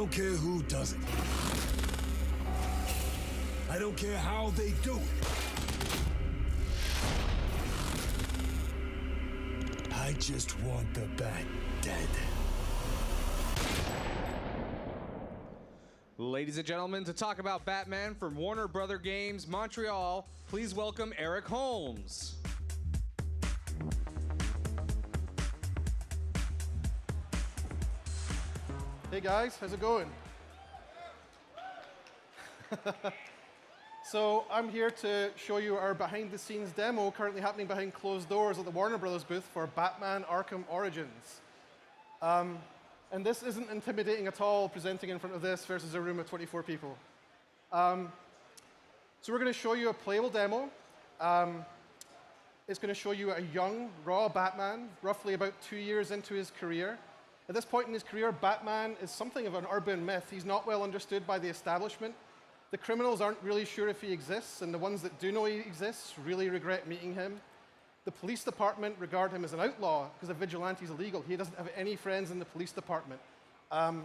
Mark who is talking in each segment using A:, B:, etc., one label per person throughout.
A: don't care who does it. I don't care how they do it. I just want the Bat dead.
B: Ladies and gentlemen, to talk about Batman from Warner Brother Games Montreal, please welcome Eric Holmes.
C: Hey guys, how's it going? So I'm here to show you our behind-the-scenes demo currently happening behind closed doors at the Warner Brothers booth for Batman Arkham Origins. And this isn't intimidating at all, presenting in front of this versus a room of 24 people. So we're going to show you a playable demo. It's going to show you a young, raw Batman, roughly about 2 years into his career. At this point in his career, Batman is something of an urban myth. He's not well understood by the establishment. The criminals aren't really sure if he exists, and the ones that do know he exists really regret meeting him. The police department regard him as an outlaw because a vigilante is illegal. He doesn't have any friends in the police department. Yeah,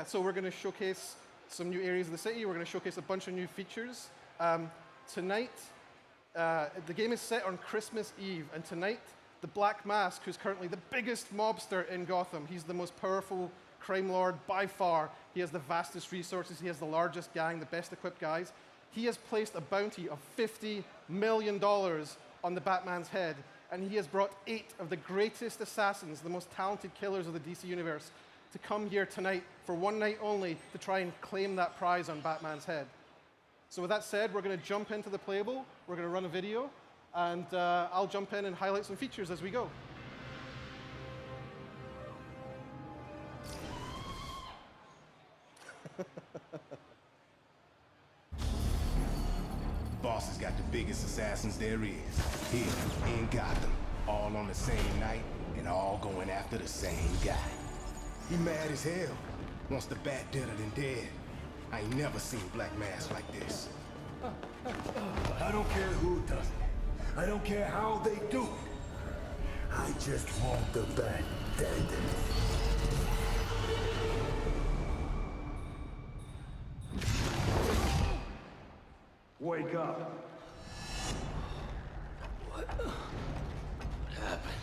C: so we're going to showcase some new areas of the city. We're going to showcase a bunch of new features. Tonight, the game is set on Christmas Eve, and tonight, the Black Mask, who's currently the biggest mobster in Gotham, he's the most powerful crime lord by far. He has the vastest resources. He has the largest gang, the best equipped guys. He has placed a bounty of $50 million on the Batman's head, and he has brought 8 of the greatest assassins, the most talented killers of the DC universe, to come here tonight for one night only to try and claim that prize on Batman's head. So with that said, we're going to jump into the playable. We're going to run a video, and I'll jump in and highlight some features as we go.
D: Boss has got the biggest assassins there is, here in Gotham, all on the same night and all going after the same guy. He mad as hell, wants the Bat deader than dead. I ain't never seen Black Mask like this.
A: I don't care who does it. I don't care how they do it. I just want the Bat dead. Wake up.
E: What happened?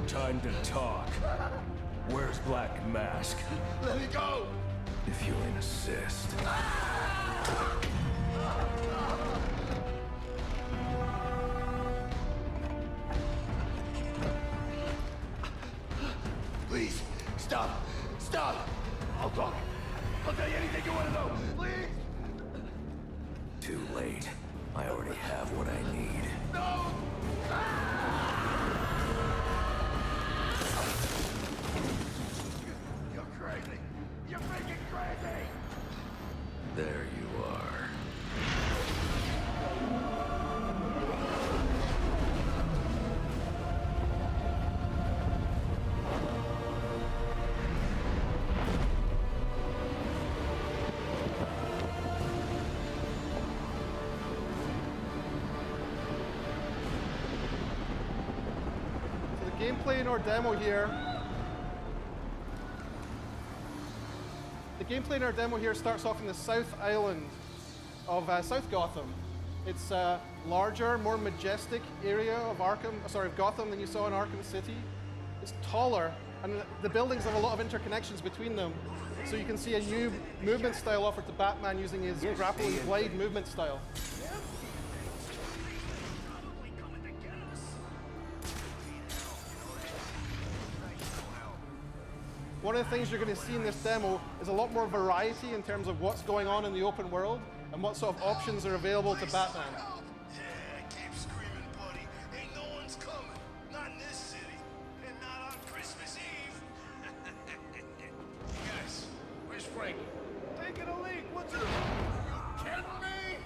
F: Time to talk. Where's Black Mask?
E: Let me go!
F: If you insist.
E: Please, stop! Stop! I'll talk. I'll tell you anything you want to know. Please!
F: Too late. I already have what I need.
E: No! You're crazy! You're freaking crazy!
F: There you are.
C: Gameplay in our demo here. The gameplay in our demo here starts off in the South Island of South Gotham. It's a larger, more majestic area of Gotham than you saw in Arkham City. It's taller, and the buildings have a lot of interconnections between them. So you can see a new movement style offered to Batman using his grapple and glide movement style. One of the things you're going to see in this demo is a lot more variety in terms of what's going on in the open world and what sort of options are available to Batman.
E: Yeah, keep screaming, buddy. Ain't no one's coming. Not in this city. And not on Christmas Eve. Guys, where's Frank? Taking a leak. What's it? You kidding me?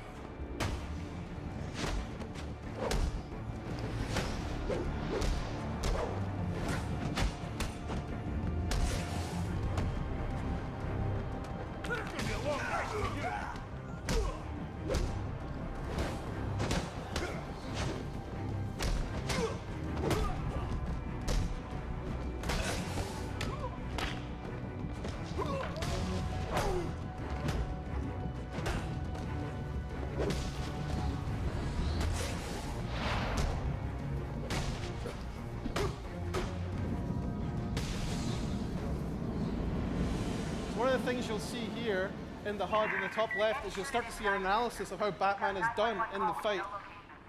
C: things you'll see here in the HUD in the top left is you'll start to see an analysis of how Batman is done in the fight.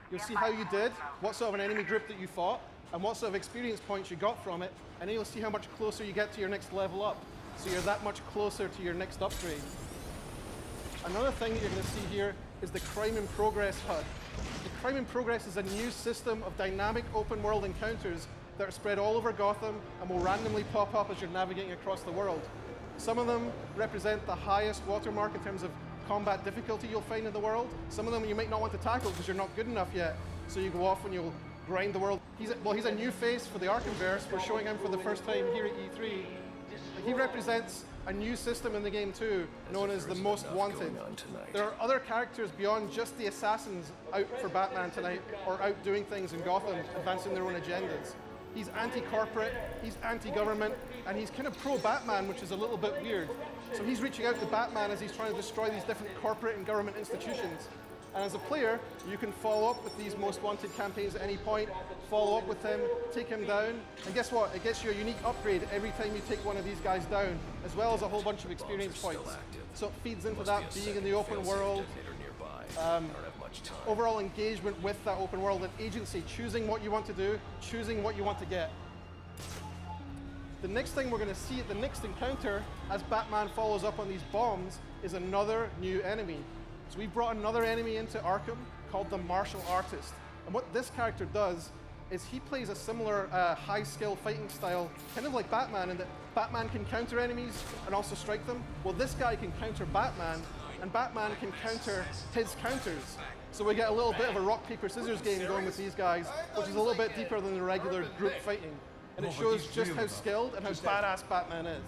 C: You'll see how you did, what sort of an enemy group that you fought, and what sort of experience points you got from it, and then you'll see how much closer you get to your next level up. So you're that much closer to your next upgrade. Another thing that you're going to see here is the Crime in Progress HUD. The Crime in Progress is a new system of dynamic open world encounters that are spread all over Gotham and will randomly pop up as you're navigating across the world. Some of them represent the highest watermark in terms of combat difficulty you'll find in the world. Some of them you might not want to tackle because you're not good enough yet, so you go off and you'll grind the world. He's a new face for the Arkhamverse. We're showing him for the first time here at E3. He represents a new system in the game too, known as the Most Wanted. There are other characters beyond just the assassins out for Batman tonight, or out doing things in Gotham, advancing their own agendas. He's anti-corporate, he's anti-government, and he's kind of pro-Batman, which is a little bit weird. So he's reaching out to Batman as he's trying to destroy these different corporate and government institutions. And as a player, you can follow up with these Most Wanted campaigns at any point, follow up with him, take him down, and guess what? It gets you a unique upgrade every time you take one of these guys down, as well as a whole bunch of experience points. So it feeds into that being in the open world, overall engagement with that open world and agency, choosing what you want to do, choosing what you want to get. The next thing we're going to see at the next encounter, as Batman follows up on these bombs, is another new enemy. So we've brought another enemy into Arkham called the Martial Artist. And what this character does is he plays a similar high-skill fighting style, kind of like Batman, in that Batman can counter enemies and also strike them. Well, this guy can counter Batman, and Batman can counter his counters. So we get a little bit of a rock, paper, scissors game going with these guys, which is a little bit deeper than the regular group fighting. And it shows just how skilled and how badass Batman is.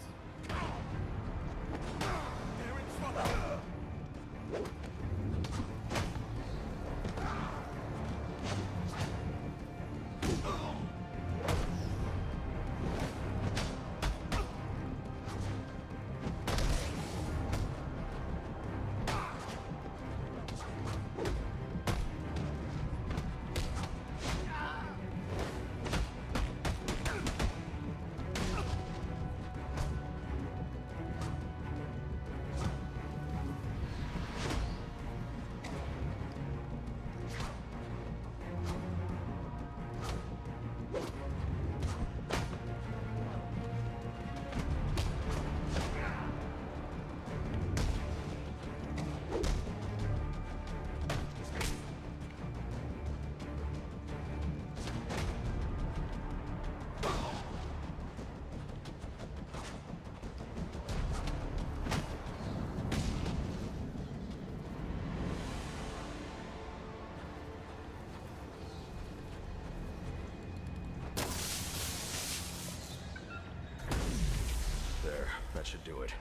F: That should do it.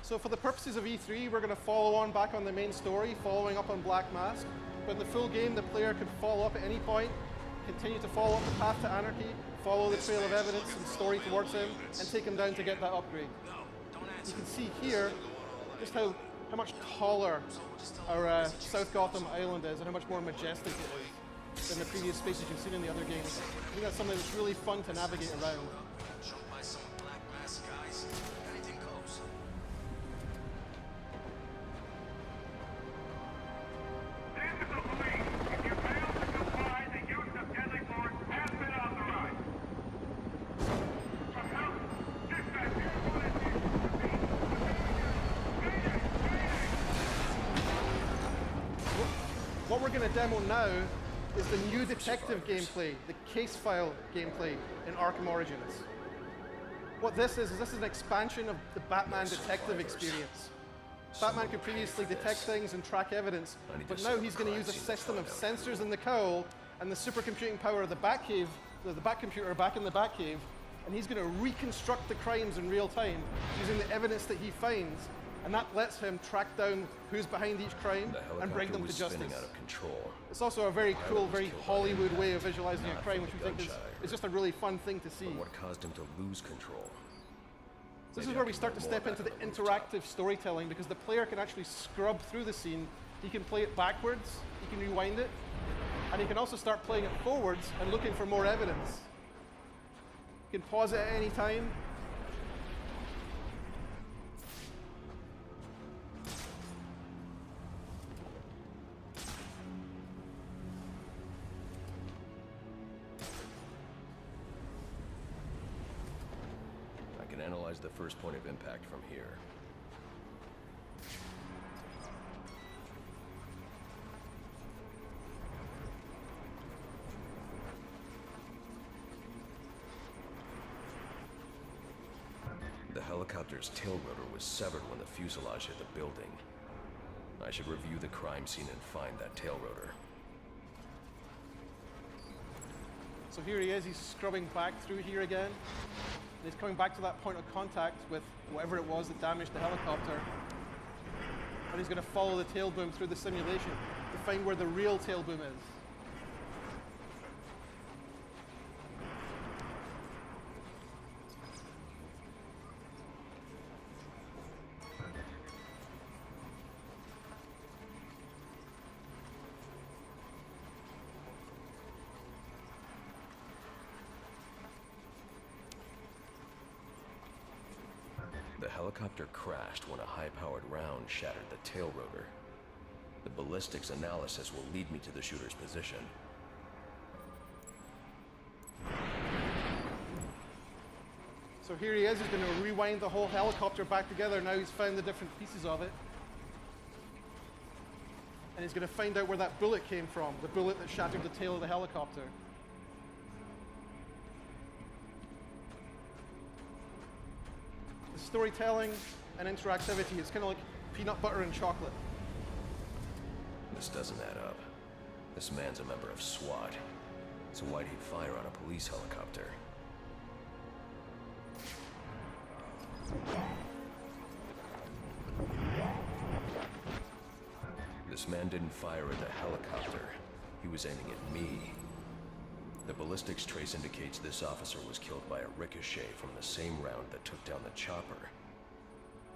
C: So for the purposes of E3, we're going to follow on back on the main story, following up on Black Mask. But in the full game, the player could follow up at any point, continue to follow up the path to anarchy, follow the trail of evidence and story towards him, and take him down to get that upgrade. You can see here just how much taller our South Gotham Island is and how much more majestic it is than the previous spaces you've seen in the other games. I think that's something that's really fun to navigate around. What we're going to demo now is the new detective gameplay, the case file gameplay in Arkham Origins. What this is an expansion of the Batman detective experience. Batman could previously detect things and track evidence, but now he's going to use a system of sensors in the cowl and the supercomputing power of the Batcave, the Batcomputer back in the Batcave, and he's going to reconstruct the crimes in real time using the evidence that he finds. And that lets him track down who's behind each crime and bring them to justice.
F: Out of control.
C: It's also a very cool, very Hollywood way of visualizing a crime, which we think is just a really fun thing to see.
F: But what caused him to lose control?
C: This is where we start to step into the interactive storytelling, because the player can actually scrub through the scene. He can play it backwards, he can rewind it, and he can also start playing it forwards and looking for more evidence. He can pause it at any time.
F: the first point of impact from here. The helicopter's tail rotor was severed when the fuselage hit the building. I should review the crime scene and find that tail rotor.
C: So here he is, he's scrubbing back through here again. And he's coming back to that point of contact with whatever it was that damaged the helicopter. And he's going to follow the tail boom through the simulation to find where the real tail boom is.
F: The helicopter crashed when a high-powered round shattered the tail rotor. The ballistics analysis will lead me to the shooter's position.
C: So here he is, he's going to rewind the whole helicopter back together. Now he's found the different pieces of it. And he's going to find out where that bullet came from, the bullet that shattered the tail of the helicopter. The storytelling and interactivity, it's kind of like peanut butter and chocolate.
F: This doesn't add up. This man's a member of SWAT. So why'd he fire on a police helicopter? This man didn't fire at the helicopter. He was aiming at me. The ballistics trace indicates this officer was killed by a ricochet from the same round that took down the chopper.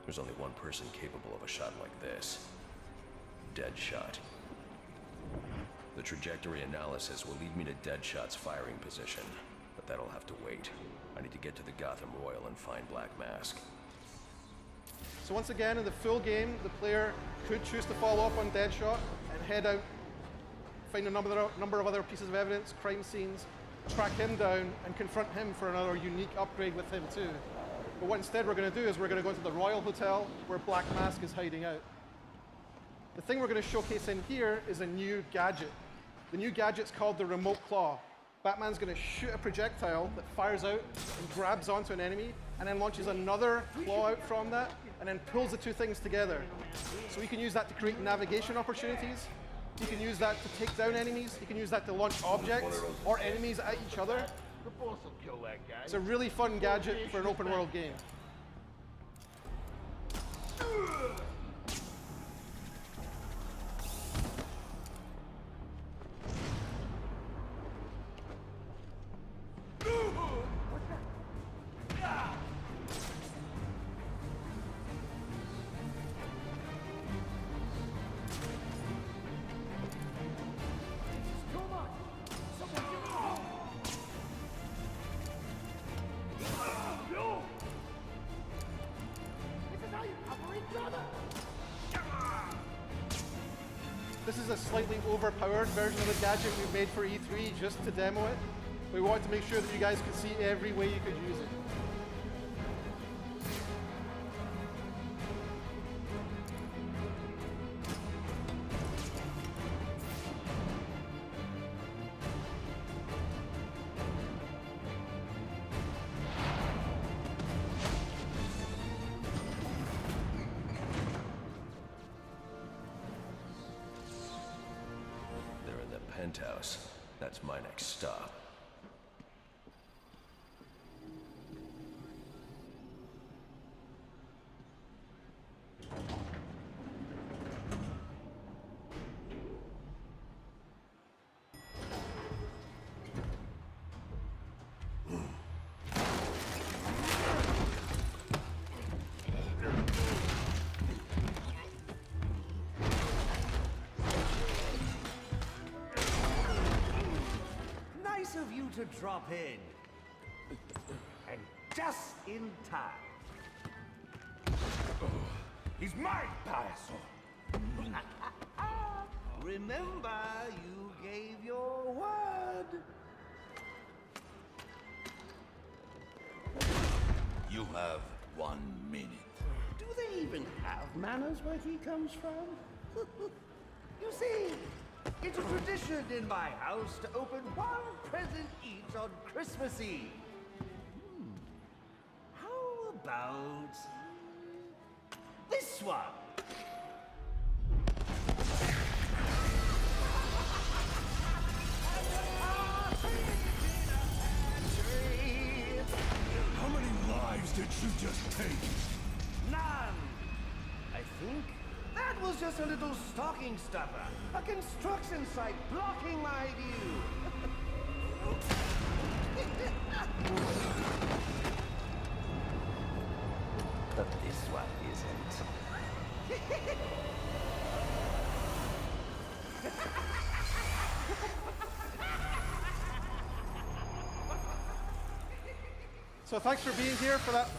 F: There's only one person capable of a shot like this. Deadshot. The trajectory analysis will lead me to Deadshot's firing position, but that'll have to wait. I need to get to the Gotham Royal and find Black Mask.
C: So once again, in the full game, the player could choose to follow up on Deadshot and head out, find a number of other pieces of evidence, crime scenes, track him down, and confront him for another unique upgrade with him too. But what instead we're going to do is we're going to go to the Royal Hotel where Black Mask is hiding out. The thing we're going to showcase in here is a new gadget. The new gadget's called the Remote Claw. Batman's going to shoot a projectile that fires out and grabs onto an enemy, and then launches another claw out from that, and then pulls the two things together. So you can use that to create navigation opportunities. You can use that to take down enemies. You can use that to launch objects or enemies at each other.
E: The boss will kill that guy.
C: It's a really fun gadget for an open world game. This is a slightly overpowered version of the gadget we've made for E3 just to demo it. We wanted to make sure that you guys could see every way you could use it.
F: They're in the penthouse. That's my next stop.
G: Nice of you to drop in. And just in time.
E: He's mine, Payaso.
G: Remember, you gave your word.
E: You have
A: 1 minute.
G: Do they even have manners where he comes from? You see, it's a tradition in my house to open one present each on Christmas Eve. How about this one?
A: How many lives did you just take?
G: None! I think that was just a little stocking stuffer. A construction site blocking my view. But this one isn't.
C: So thanks for being here for that first